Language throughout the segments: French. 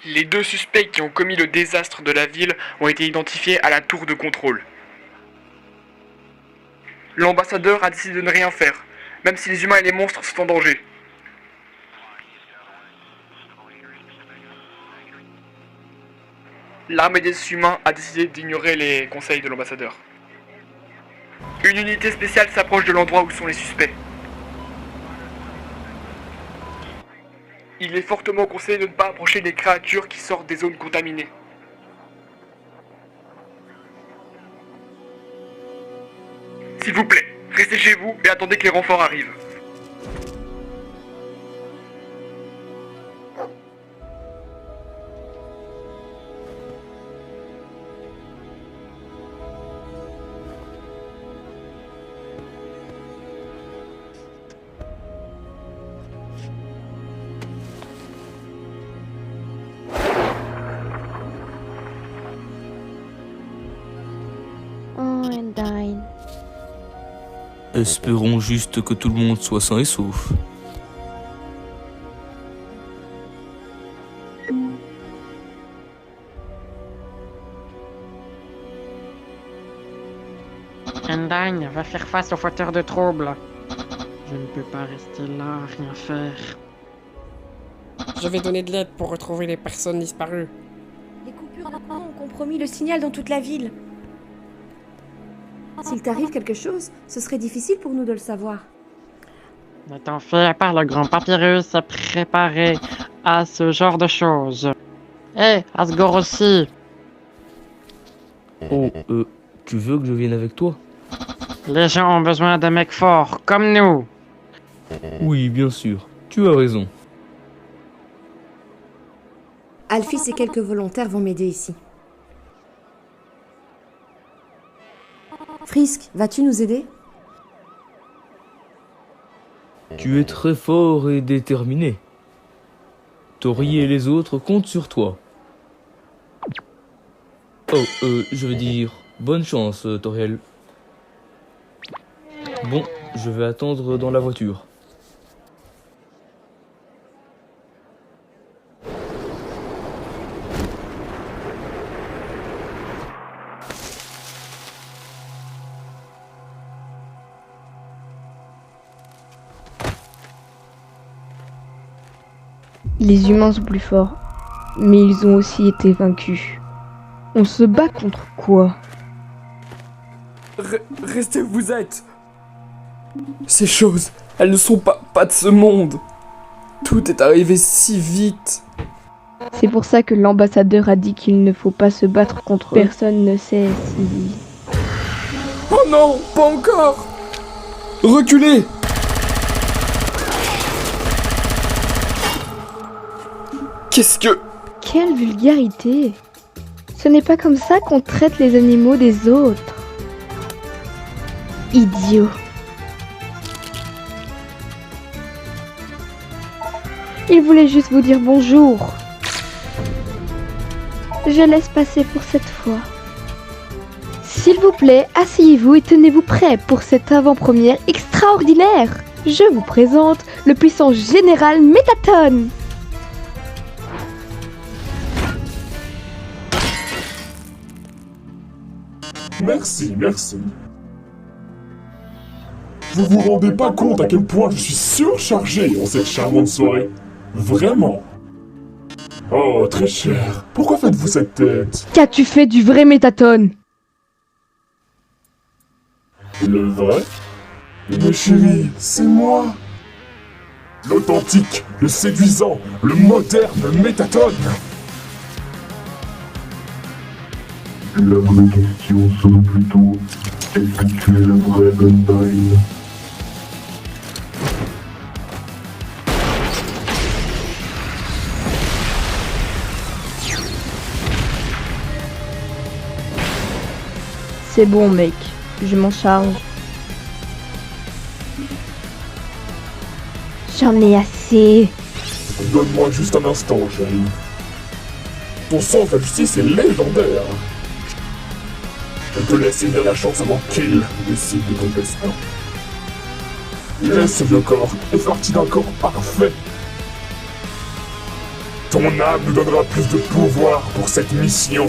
Les 2 suspects qui ont commis le désastre de la ville ont été identifiés à la tour de contrôle. L'ambassadeur a décidé de ne rien faire, même si les humains et les monstres sont en danger. L'armée des humains a décidé d'ignorer les conseils de l'ambassadeur. Une unité spéciale s'approche de l'endroit où sont les suspects. Il est fortement conseillé de ne pas approcher des créatures qui sortent des zones contaminées. S'il vous plaît, restez chez vous et attendez que les renforts arrivent. Oh, Undyne. Espérons juste que tout le monde soit sain et sauf. Undyne va faire face aux fauteurs de troubles. Je ne peux pas rester là, rien faire. Je vais donner de l'aide pour retrouver les personnes disparues. Les coupures ont compromis le signal dans toute la ville. S'il t'arrive quelque chose, ce serait difficile pour nous de le savoir. Ne t'en fais pas, le grand papyrus est préparé à ce genre de choses. Hé, Asgore aussi. Oh, tu veux que je vienne avec toi? Les gens ont besoin de mecs forts, comme nous. Oui, bien sûr, tu as raison. Alphys et quelques volontaires vont m'aider ici. Frisk, vas-tu nous aider? Tu es très fort et déterminé. Tori et les autres comptent sur toi. Oh, je veux dire, bonne chance, Toriel. Bon, je vais attendre dans la voiture. Les humains sont plus forts, mais ils ont aussi été vaincus. On se bat contre quoi? Restez où vous êtes. Ces choses, elles ne sont pas de ce monde. Tout est arrivé si vite. C'est pour ça que l'ambassadeur a dit qu'il ne faut pas se battre contre eux. Personne ne sait si... Oh non, pas encore. Reculez. Qu'est-ce que... Quelle vulgarité! Ce n'est pas comme ça qu'on traite les animaux des autres. Idiot. Il voulait juste vous dire bonjour. Je laisse passer pour cette fois. S'il vous plaît, asseyez-vous et tenez-vous prêts pour cette avant-première extraordinaire. Je vous présente le puissant général Métaton. Merci. Vous vous rendez pas compte à quel point je suis surchargé en cette charmante soirée? Vraiment. Oh, très cher. Pourquoi faites-vous cette tête? Qu'as-tu fait du vrai Métaton? Le vrai? Mais chérie, c'est moi. L'authentique, le séduisant, le moderne Métaton. La vraie question serait plutôt, est-ce que tu es le vrai Undyne? C'est bon mec, je m'en charge. J'en ai assez. Donne-moi juste un instant, chérie. Ton sens de la justice est légendaire. Je te laisse une dernière chance avant qu'il décide de ton destin. Laisse ce vieux corps est parti d'un corps parfait. Ton âme nous donnera plus de pouvoir pour cette mission.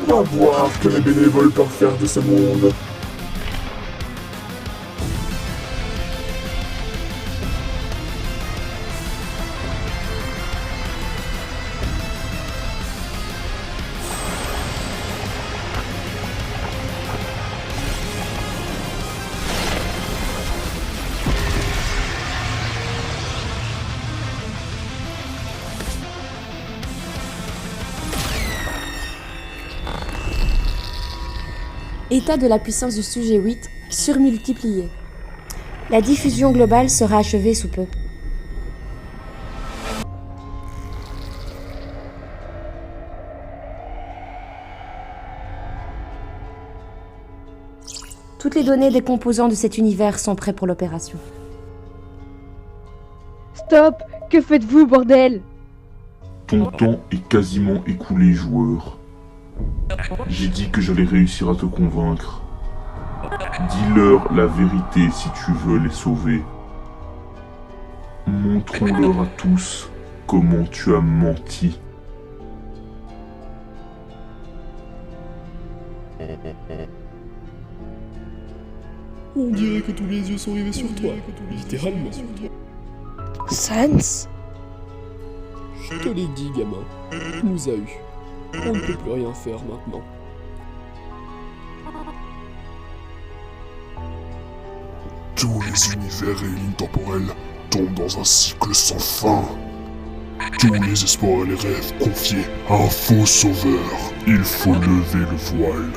On va voir ce que les bénévoles peuvent faire de ce monde. État de la puissance du sujet 8 surmultiplié. La diffusion globale sera achevée sous peu. Toutes les données des composants de cet univers sont prêts pour l'opération. Stop! Que faites-vous, bordel? Ton temps est quasiment écoulé, joueur. J'ai dit que j'allais réussir à te convaincre. Dis-leur la vérité si tu veux les sauver. Montrons-leur à tous comment tu as menti. On dirait que tous les yeux sont rivés sur toi, littéralement sur toi. Sans? Je te l'ai dit, gamin. Tu nous as eu. On ne peut plus rien faire maintenant. Tous les univers et lignes temporelles tombent dans un cycle sans fin. Tous les espoirs et les rêves confiés à un faux sauveur. Il faut lever le voile.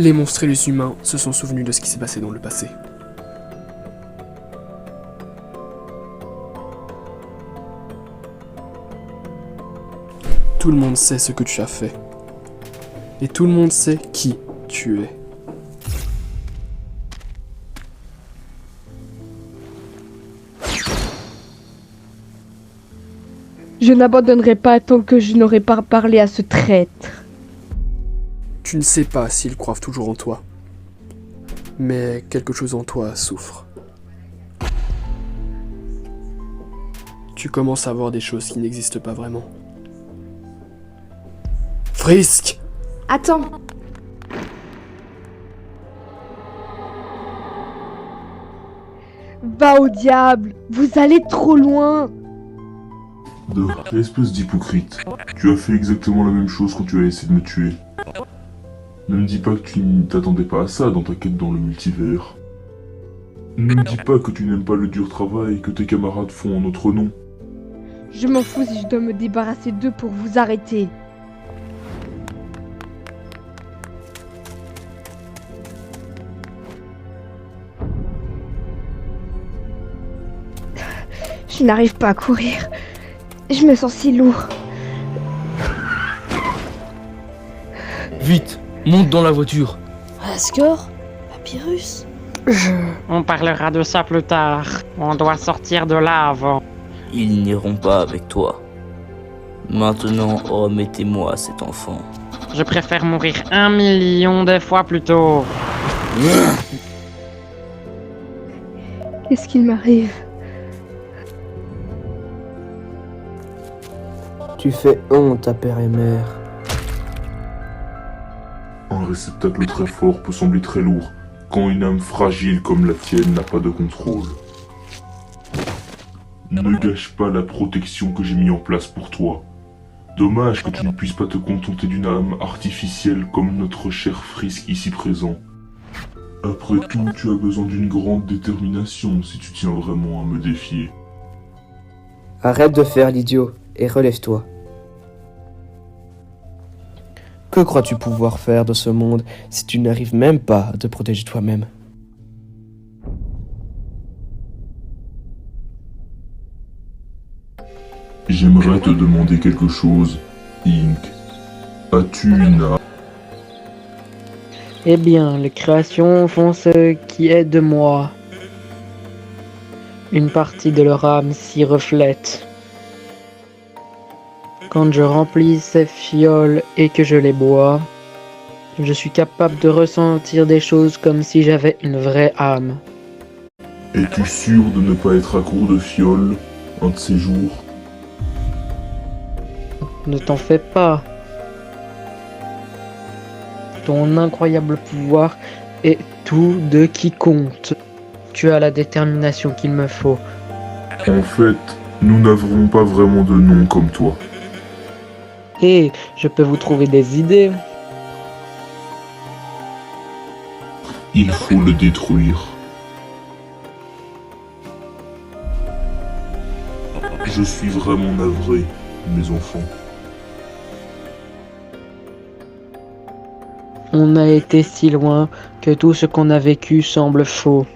Les monstres et les humains se sont souvenus de ce qui s'est passé dans le passé. Tout le monde sait ce que tu as fait. Et tout le monde sait qui tu es. Je n'abandonnerai pas tant que je n'aurai pas parlé à ce traître. Tu ne sais pas s'ils croient toujours en toi. Mais quelque chose en toi souffre. Tu commences à voir des choses qui n'existent pas vraiment. Frisk! Attends! Va au diable! Vous allez trop loin! Espèce d'hypocrite. Tu as fait exactement la même chose quand tu as essayé de me tuer. Ne me dis pas que tu ne t'attendais pas à ça dans ta quête dans le multivers. Ne me dis pas que tu n'aimes pas le dur travail que tes camarades font en notre nom. Je m'en fous si je dois me débarrasser d'eux pour vous arrêter. Je n'arrive pas à courir. Je me sens si lourd. Vite, monte dans la voiture. Asgore? Papyrus? On parlera de ça plus tard. On doit sortir de là avant. Ils n'iront pas avec toi. Maintenant, remettez-moi cet enfant. Je préfère mourir 1 million de fois plus tôt. Qu'est-ce qu'il m'arrive? Tu fais honte à père et mère. Un réceptacle très fort peut sembler très lourd quand une âme fragile comme la tienne n'a pas de contrôle. Ne gâche pas la protection que j'ai mis en place pour toi. Dommage que tu ne puisses pas te contenter d'une âme artificielle comme notre cher Frisk ici présent. Après tout, tu as besoin d'une grande détermination si tu tiens vraiment à me défier. Arrête de faire l'idiot et relève-toi. Que crois-tu pouvoir faire de ce monde si tu n'arrives même pas à te protéger toi-même? J'aimerais te demander quelque chose, Ink. As-tu une âme? Eh bien, les créations font ce qui est de moi. Une partie de leur âme s'y reflète. Quand je remplis ces fioles et que je les bois, je suis capable de ressentir des choses comme si j'avais une vraie âme. Es-tu sûr de ne pas être à court de fioles un de ces jours? Ne t'en fais pas. Ton incroyable pouvoir est tout de qui compte. Tu as la détermination qu'il me faut. En fait, nous n'avons pas vraiment de nom comme toi. Et je peux vous trouver des idées. Il faut le détruire. Je suis vraiment navré, mes enfants. On a été si loin que tout ce qu'on a vécu semble faux.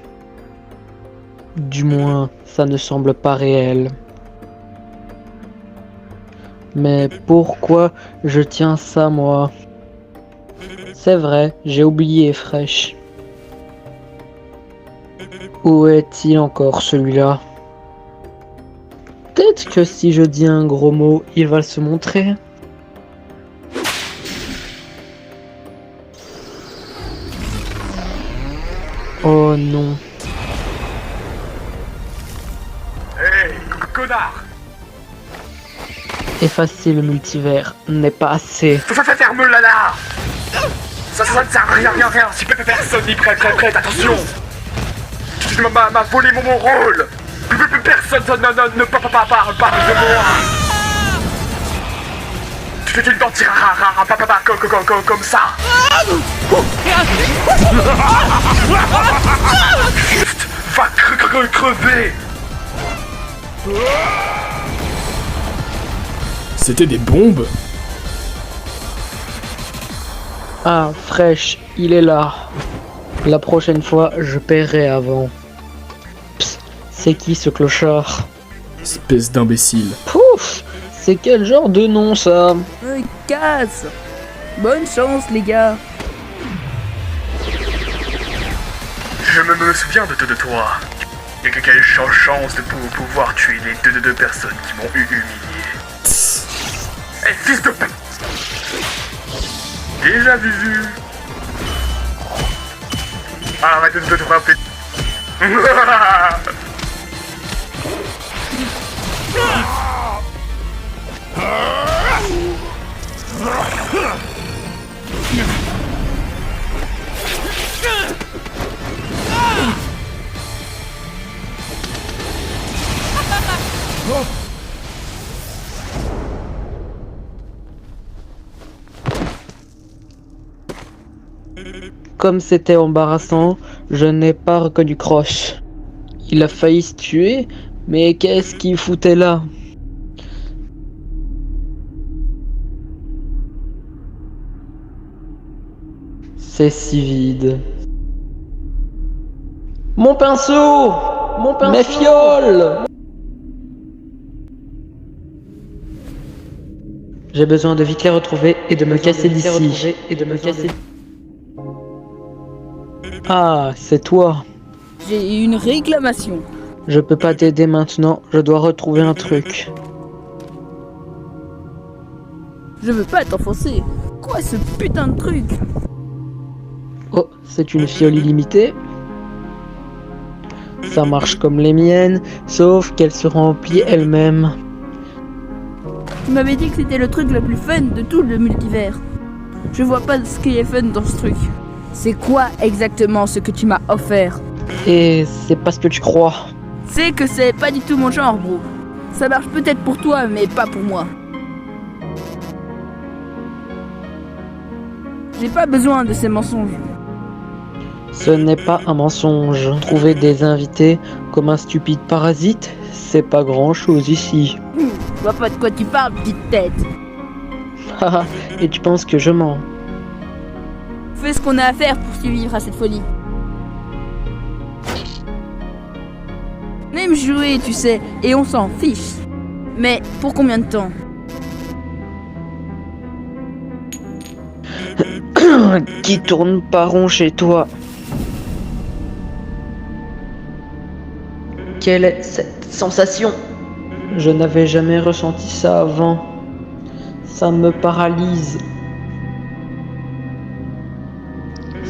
Du moins, ça ne semble pas réel. Mais pourquoi je tiens ça, moi? C'est vrai, j'ai oublié Fresh. Où est-il encore, celui-là? Peut-être que si je dis un gros mot, il va se montrer. Oh non. Hey, connard! Effacer le multivers n'est pas assez. Ferme-la là! Ça ne sert à rien, si personne n'y prête, attention! Tu m'as volé mon rôle! Personne ne parle de moi! Tu ne mentiras pas comme ça! Juste, va crever! C'était des bombes? Ah, Fresh, il est là. La prochaine fois, je paierai avant. Psst, c'est qui ce clochard? Espèce d'imbécile. Pouf! C'est quel genre de nom, ça? Casse! Bonne chance, les gars! Je me souviens de toi. Il y a quelle chance de pouvoir tuer les deux personnes qui m'ont humilié. Eh, fils de p... Déjà vu. Arrête de te frapper. Comme c'était embarrassant, je n'ai pas reconnu Croche. Il a failli se tuer, mais qu'est-ce qu'il foutait là? C'est si vide. Mon pinceau! Mes fioles! J'ai besoin de vite les retrouver et de me casser d'ici. Ah, c'est toi. J'ai une réclamation. Je peux pas t'aider maintenant, je dois retrouver un truc. Je veux pas t'enfoncer. Quoi ce putain de truc? Oh, c'est une fiole illimitée. Ça marche comme les miennes, sauf qu'elle se remplit elle-même. Tu m'avais dit que c'était le truc le plus fun de tout le multivers. Je vois pas ce qui est fun dans ce truc. C'est quoi exactement ce que tu m'as offert? Et c'est pas ce que tu crois. C'est que c'est pas du tout mon genre, bro. Ça marche peut-être pour toi, mais pas pour moi. J'ai pas besoin de ces mensonges. Ce n'est pas un mensonge. Trouver des invités comme un stupide parasite, c'est pas grand-chose ici. Je vois pas de quoi tu parles, petite tête. Haha, et tu penses que je mens? Fais ce qu'on a à faire pour survivre à cette folie. On aime jouer, tu sais, et on s'en fiche. Mais pour combien de temps? Qui tourne pas rond chez toi? Quelle est cette sensation? Je n'avais jamais ressenti ça avant. Ça me paralyse.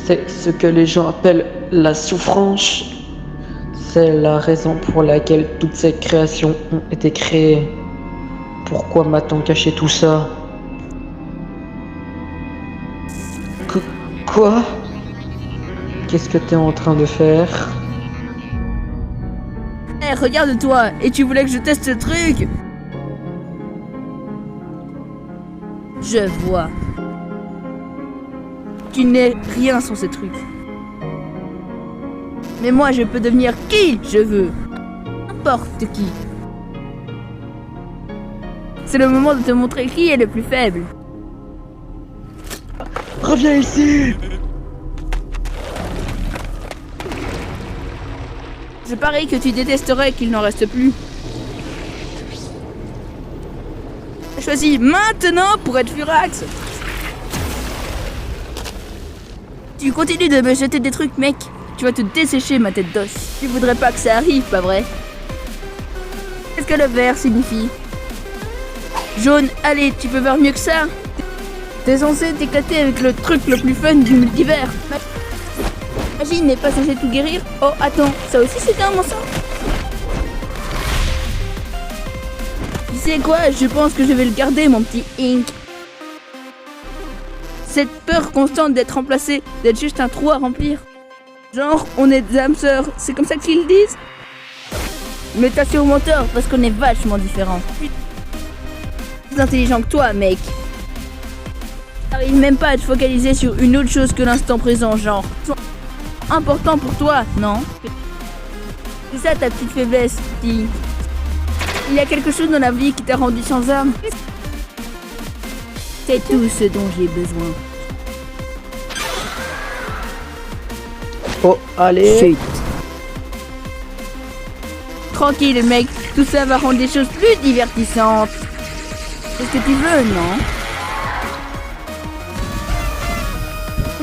C'est ce que les gens appellent la souffrance. C'est la raison pour laquelle toutes ces créations ont été créées. Pourquoi m'a-t-on caché tout ça? Quoi? Qu'est-ce que t'es en train de faire? Eh, regarde-toi! Et tu voulais que je teste ce truc? Je vois. Tu n'es rien sans ce truc. Mais moi, je peux devenir qui je veux. N'importe qui. C'est le moment de te montrer qui est le plus faible. Reviens ici! Je parie que tu détesterais qu'il n'en reste plus. Choisis maintenant pour être Furax. Tu continues de me jeter des trucs, mec. Tu vas te dessécher, ma tête d'os. Tu voudrais pas que ça arrive, pas vrai? Qu'est-ce que le vert signifie? Jaune, allez, tu peux voir mieux que ça? T'es censé t'éclater avec le truc le plus fun du multivers. Magie n'est pas censée tout guérir. Oh, attends, ça aussi c'était un mensonge. Tu sais quoi, je pense que je vais le garder, mon petit Ink. Cette peur constante d'être remplacé, d'être juste un trou à remplir. Genre, on est des âmes sœurs, c'est comme ça qu'ils disent? Mais t'as sûrement tort, parce qu'on est vachement différents. Plus intelligent que toi, mec. T'arrives même pas à te focaliser sur une autre chose que l'instant présent, genre. Important pour toi, non? C'est ça ta petite faiblesse, petit. Il y a quelque chose dans la vie qui t'a rendu sans âme. C'est tout ce dont j'ai besoin. Oh, allez! Chut. Tranquille, mec, tout ça va rendre les choses plus divertissantes. C'est ce que tu veux, non?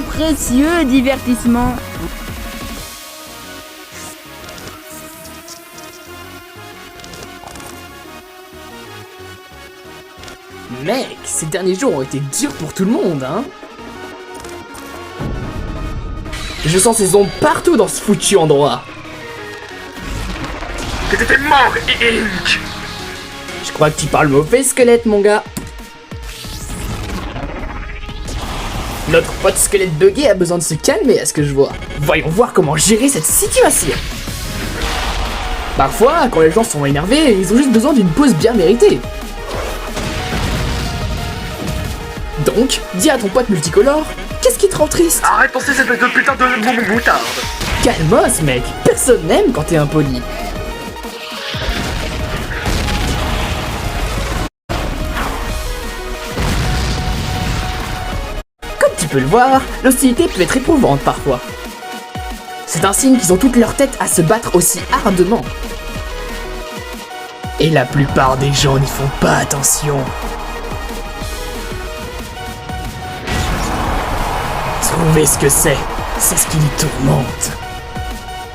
Précieux divertissement. Mec, ces derniers jours ont été durs pour tout le monde, hein. Je sens ces ondes partout dans ce foutu endroit. Que t'étais mort, Ink! Je crois que tu parles mauvais, squelette, mon gars. Notre pote squelette bugué a besoin de se calmer à ce que je vois. Voyons voir comment gérer cette situation. Parfois, quand les gens sont énervés, ils ont juste besoin d'une pause bien méritée. Donc, dis à ton pote multicolore, qu'est-ce qui te rend triste? Arrête de penser cette espèce de putain de moutarde! Calmos, mec, personne n'aime quand t'es impoli. Comme tu peux le voir, l'hostilité peut être éprouvante parfois. C'est un signe qu'ils ont toute leur tête à se battre aussi ardemment. Et la plupart des gens n'y font pas attention. Trouver ce que c'est ce qui les tourmente.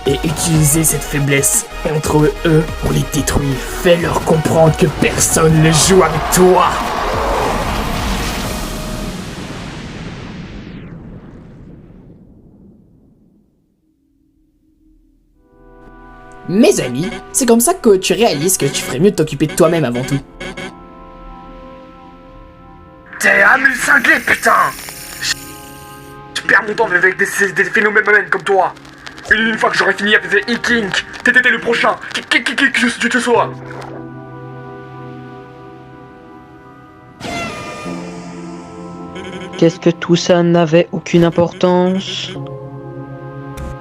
Et utiliser cette faiblesse contre eux pour les détruire. Fais-leur comprendre que personne ne joue avec toi. Mes amis, c'est comme ça que tu réalises que tu ferais mieux de t'occuper de toi-même avant tout. T'es un cinglé, putain! Je perds mon temps avec des phénomènes comme toi. Une fois que j'aurai fini avec des Ink, t'étais le prochain, qui que tu sois. Qu'est-ce que tout ça n'avait aucune importance?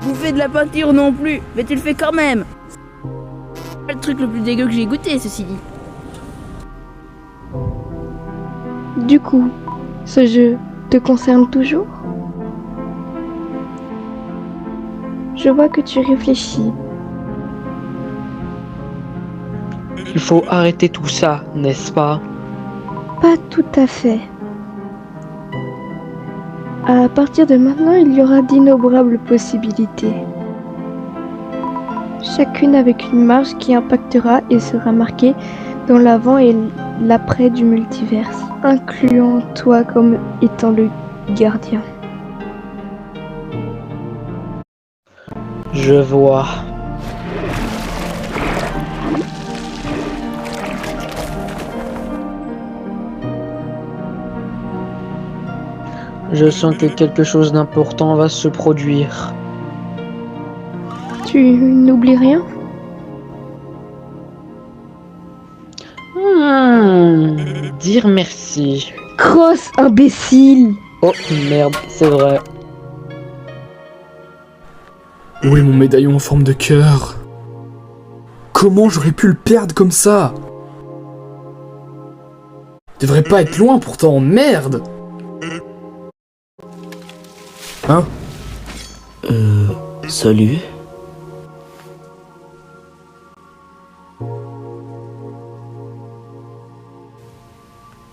Bouffer de la peinture non plus, mais tu le fais quand même. C'est le truc le plus dégueu que j'ai goûté, ceci dit. Du coup, ce jeu te concerne toujours? Je vois que tu réfléchis. Il faut arrêter tout ça, n'est-ce pas? Pas tout à fait. À partir de maintenant, il y aura d'innombrables possibilités. chacune avec une marge qui impactera et sera marquée dans l'avant et l'après du multiverse, incluant toi comme étant le gardien. Je vois. Je sens que quelque chose d'important va se produire. Tu n'oublies rien? Dire merci. Grosse imbécile! Oh merde, c'est vrai. Où est mon médaillon en forme de cœur? Comment j'aurais pu le perdre comme ça? Devrait pas être loin pourtant, merde! Hein? Salut?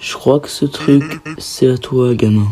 Je crois que ce truc, c'est à toi, gamin.